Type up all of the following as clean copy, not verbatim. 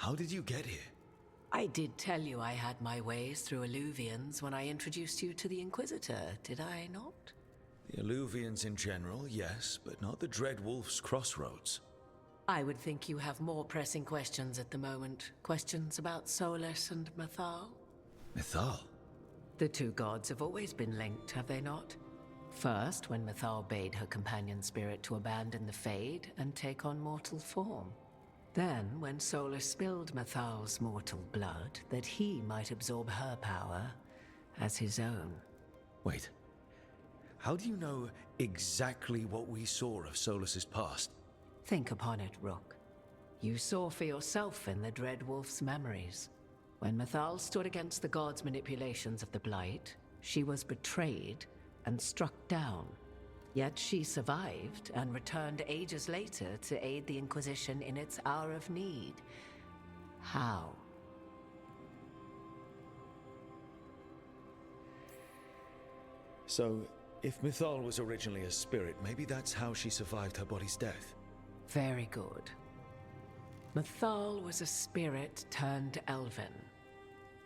How did you get here? I did tell you I had my ways through Alluvians when I introduced you to the Inquisitor, did I not? The Alluvians in general, yes, but not the Dread Wolf's crossroads. I would think you have more pressing questions at the moment. Questions about Solus and Mythal? Mythal? The two gods have always been linked, have they not? First, when Mythal bade her companion spirit to abandon the Fade and take on mortal form. Then, when Solus spilled Mythal's mortal blood, that he might absorb her power as his own. Wait. How do you know exactly what we saw of Solus's past? Think upon it, Rook. You saw for yourself in the Dread Wolf's memories. When Mythal stood against the gods' manipulations of the Blight, she was betrayed and struck down. Yet she survived and returned ages later to aid the Inquisition in its hour of need. How? So, if Mythal was originally a spirit, maybe that's how she survived her body's death. Very good. Mythal was a spirit turned elven.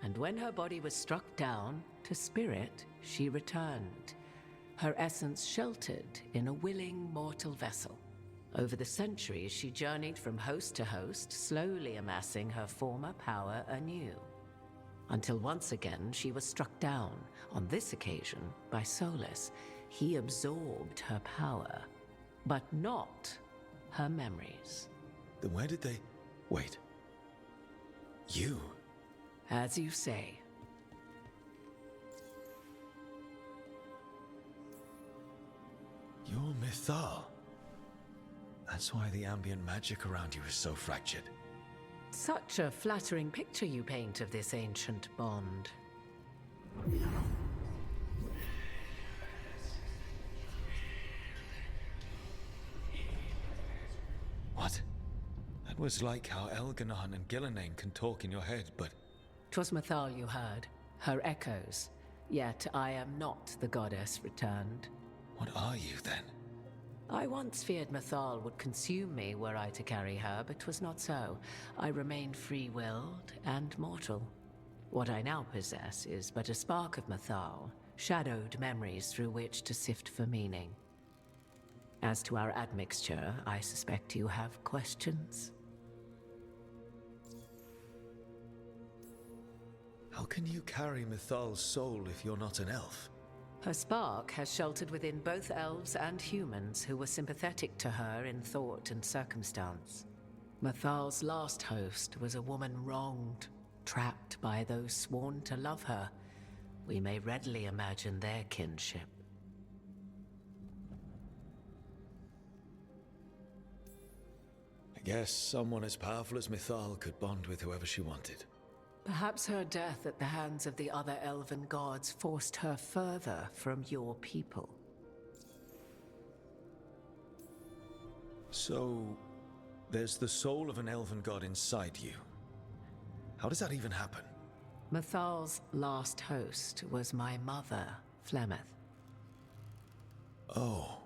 And when her body was struck down, to spirit, she returned. Her essence sheltered in a willing mortal vessel. Over the centuries, she journeyed from host to host, slowly amassing her former power anew. Until once again, she was struck down, on this occasion, by Solus. He absorbed her power, but not her memories. Then where did they... Wait. You? As you say. You're Mythal. That's why the ambient magic around you is so fractured. Such a flattering picture you paint of this ancient bond. What? That was like how Elganon and Gillenane can talk in your head, but... 'Twas Mythal you heard, her echoes. Yet I am not the goddess returned. What are you, then? I once feared Mythal would consume me were I to carry her, but 'twas not so. I remained free-willed and mortal. What I now possess is but a spark of Mythal, shadowed memories through which to sift for meaning. As to our admixture, I suspect you have questions. How can you carry Mythal's soul if you're not an elf? Her spark has sheltered within both elves and humans who were sympathetic to her in thought and circumstance. Mythal's last host was a woman wronged, trapped by those sworn to love her. We may readily imagine their kinship. I guess someone as powerful as Mythal could bond with whoever she wanted. Perhaps her death at the hands of the other elven gods forced her further from your people. So, there's the soul of an elven god inside you. How does that even happen? Mythal's last host was my mother, Flemeth. Oh.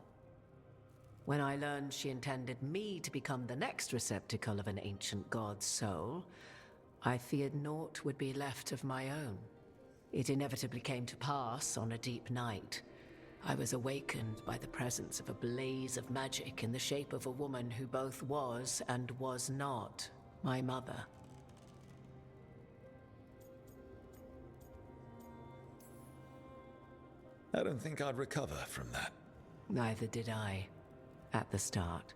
When I learned she intended me to become the next receptacle of an ancient god's soul, I feared naught would be left of my own. It inevitably came to pass on a deep night. I was awakened by the presence of a blaze of magic in the shape of a woman who both was and was not my mother. I don't think I'd recover from that. Neither did I, at the start.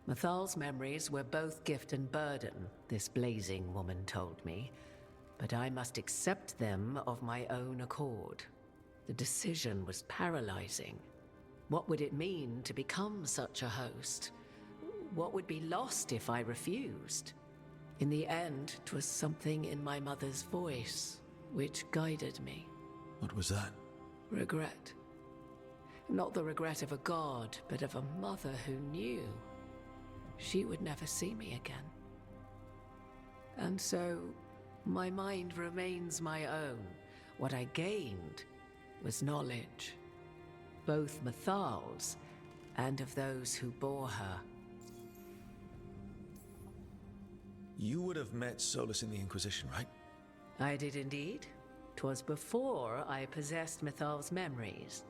Mythal's memories were both gift and burden, this blazing woman told me, but I must accept them of my own accord. The decision was paralyzing. What would it mean to become such a host? What would be lost if I refused? In the end, 'twas something in my mother's voice which guided me. What was that? Regret. Not the regret of a god, but of a mother who knew she would never see me again. And so, my mind remains my own. What I gained was knowledge, both Mythal's and of those who bore her. You would have met Solus in the Inquisition, right? I did indeed. 'Twas before I possessed Mythal's memories.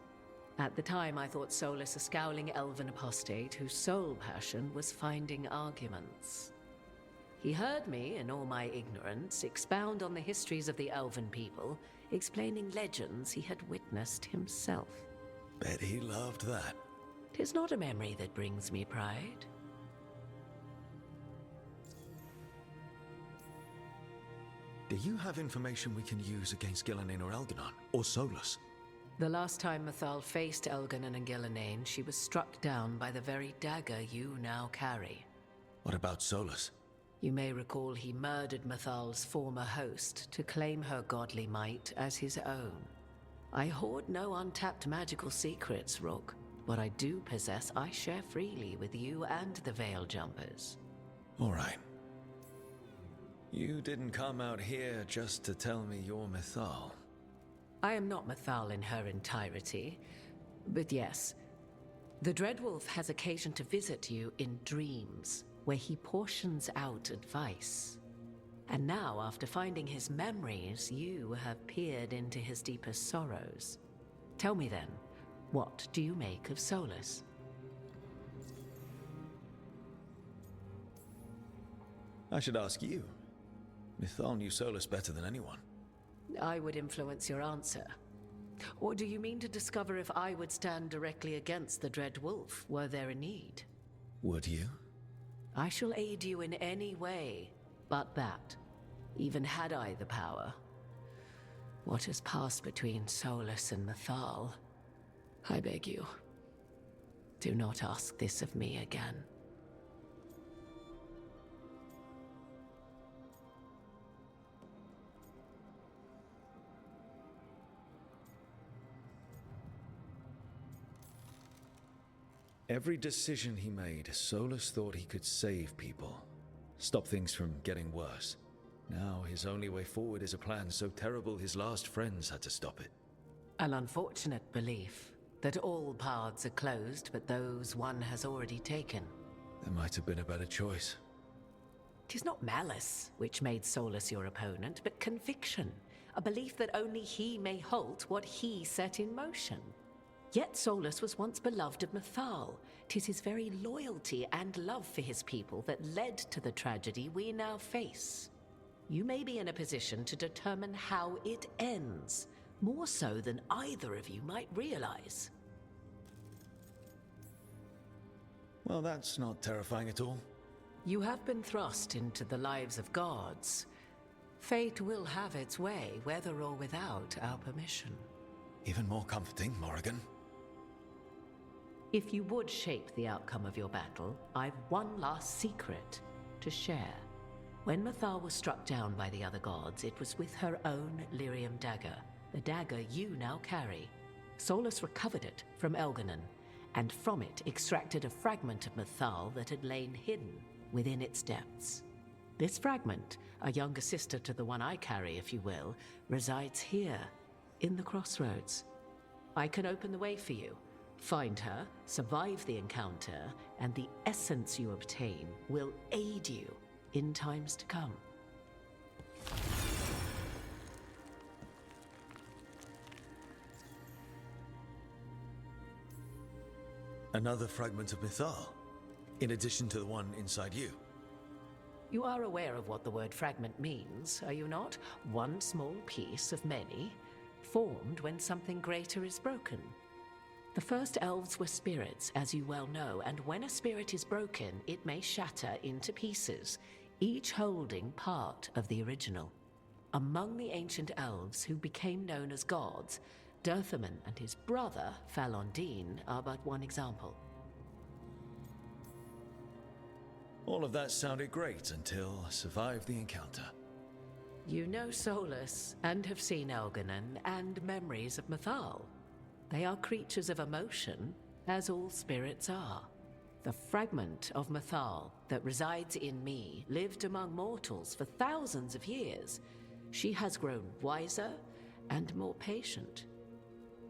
At the time, I thought Solus a scowling elven apostate whose sole passion was finding arguments. He heard me, in all my ignorance, expound on the histories of the elven people, explaining legends he had witnessed himself. Bet he loved that. 'Tis not a memory that brings me pride. Do you have information we can use against Gillinan or Elganon, or Solus? The last time Mythal faced Elganon and Gillinan, she was struck down by the very dagger you now carry. What about Solus? You may recall he murdered Mythal's former host to claim her godly might as his own. I hoard no untapped magical secrets, Rook. What I do possess, I share freely with you and the Veil Jumpers. All right. You didn't come out here just to tell me you're Mythal. I am not Mythal in her entirety, but yes, the Dreadwolf has occasion to visit you in dreams, where he portions out advice. And now, after finding his memories, you have peered into his deepest sorrows. Tell me then, what do you make of Solus? I should ask you. Mythal knew Solus better than anyone. I would influence your answer. Or do you mean to discover if I would stand directly against the Dread Wolf, were there a need? Would you? I shall aid you in any way, but that, even had I the power. What has passed between Solus and Mythal, I beg you, do not ask this of me again. Every decision he made, Solus thought he could save people, stop things from getting worse. Now his only way forward is a plan so terrible his last friends had to stop it. An unfortunate belief that all paths are closed but those one has already taken. There might have been a better choice. 'Tis not malice which made Solus your opponent, but conviction, a belief that only he may halt what he set in motion. Yet Solus was once beloved of Mythal. 'Tis his very loyalty and love for his people that led to the tragedy we now face. You may be in a position to determine how it ends, more so than either of you might realize. Well, that's not terrifying at all. You have been thrust into the lives of gods. Fate will have its way, whether or without our permission. Even more comforting, Morrigan. If you would shape the outcome of your battle, I've one last secret to share. When Mythal was struck down by the other gods, it was with her own lyrium dagger, the dagger you now carry. Solus recovered it from Elganon, and from it extracted a fragment of Mythal that had lain hidden within its depths. This fragment, a younger sister to the one I carry, if you will, resides here, in the crossroads. I can open the way for you. Find her, survive the encounter, and the essence you obtain will aid you in times to come. Another fragment of Mythal, in addition to the one inside you. You are aware of what the word fragment means, are you not? One small piece of many, formed when something greater is broken. The first elves were spirits, as you well know, and when a spirit is broken, it may shatter into pieces, each holding part of the original. Among the ancient elves who became known as gods, Dirthaman and his brother, Falondine, are but one example. All of that sounded great until I survived the encounter. You know Solus, and have seen Elganon, and memories of Mythal. They are creatures of emotion, as all spirits are. The fragment of Mythal that resides in me lived among mortals for thousands of years. She has grown wiser and more patient.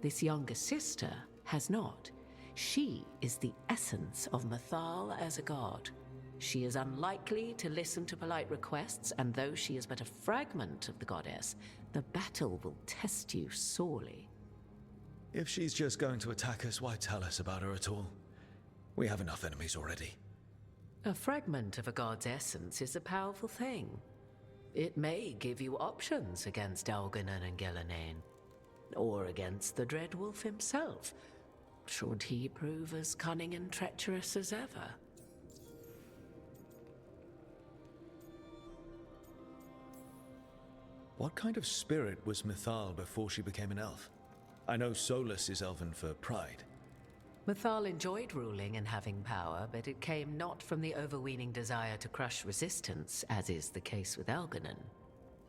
This younger sister has not. She is the essence of Mythal as a god. She is unlikely to listen to polite requests, and though she is but a fragment of the goddess, the battle will test you sorely. If she's just going to attack us, why tell us about her at all? We have enough enemies already. A fragment of a god's essence is a powerful thing. It may give you options against Elganon and Gillenane, or against the Dread Wolf himself, should he prove as cunning and treacherous as ever. What kind of spirit was Mythal before she became an elf? I know Solus is elven for pride. Mythal enjoyed ruling and having power, but it came not from the overweening desire to crush resistance, as is the case with Elganon.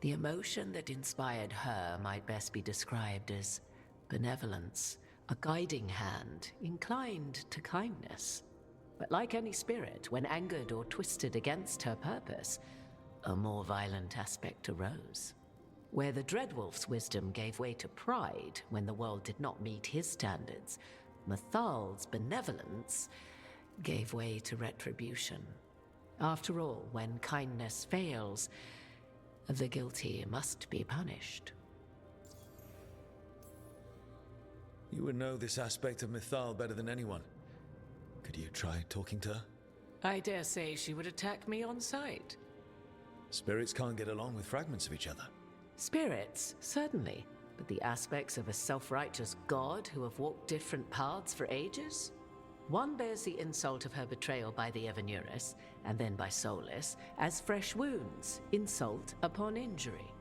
The emotion that inspired her might best be described as benevolence, a guiding hand, inclined to kindness. But like any spirit, when angered or twisted against her purpose, a more violent aspect arose. Where the Dreadwolf's wisdom gave way to pride when the world did not meet his standards, Mythal's benevolence gave way to retribution. After all, when kindness fails, the guilty must be punished. You would know this aspect of Mythal better than anyone. Could you try talking to her? I dare say she would attack me on sight. Spirits can't get along with fragments of each other. Spirits, certainly, but the aspects of a self-righteous god who have walked different paths for ages? One bears the insult of her betrayal by the Evanuris, and then by Solus, as fresh wounds, insult upon injury.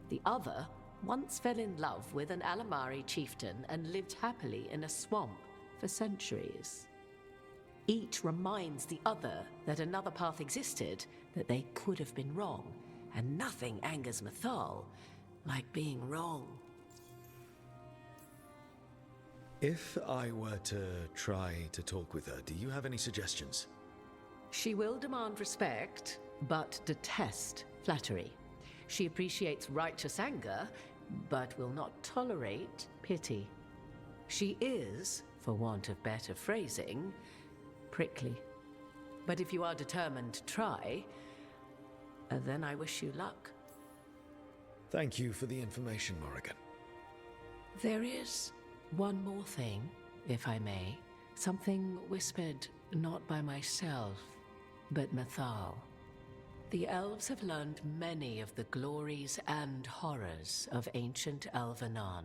The other once fell in love with an Alamari chieftain and lived happily in a swamp for centuries. Each reminds the other that another path existed, that they could have been wrong, and nothing angers Mythal like being wrong. If I were to try to talk with her, do you have any suggestions? She will demand respect, but detest flattery. She appreciates righteous anger, but will not tolerate pity. She is, for want of better phrasing, prickly. But if you are determined to try, then I wish you luck. Thank you for the information, Morrigan. There is one more thing, if I may. Something whispered not by myself, but Mythal. The elves have learned many of the glories and horrors of ancient Elvenon.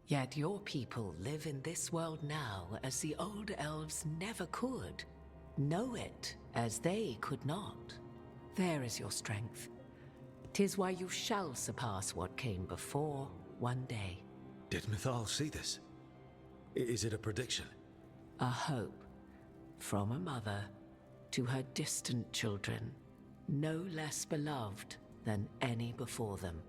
Yet your people live in this world now as the old elves never could. Know it as they could not. There is your strength. 'Tis why you shall surpass what came before one day. Did Mythal see this? Is it a prediction? A hope from a mother to her distant children, no less beloved than any before them.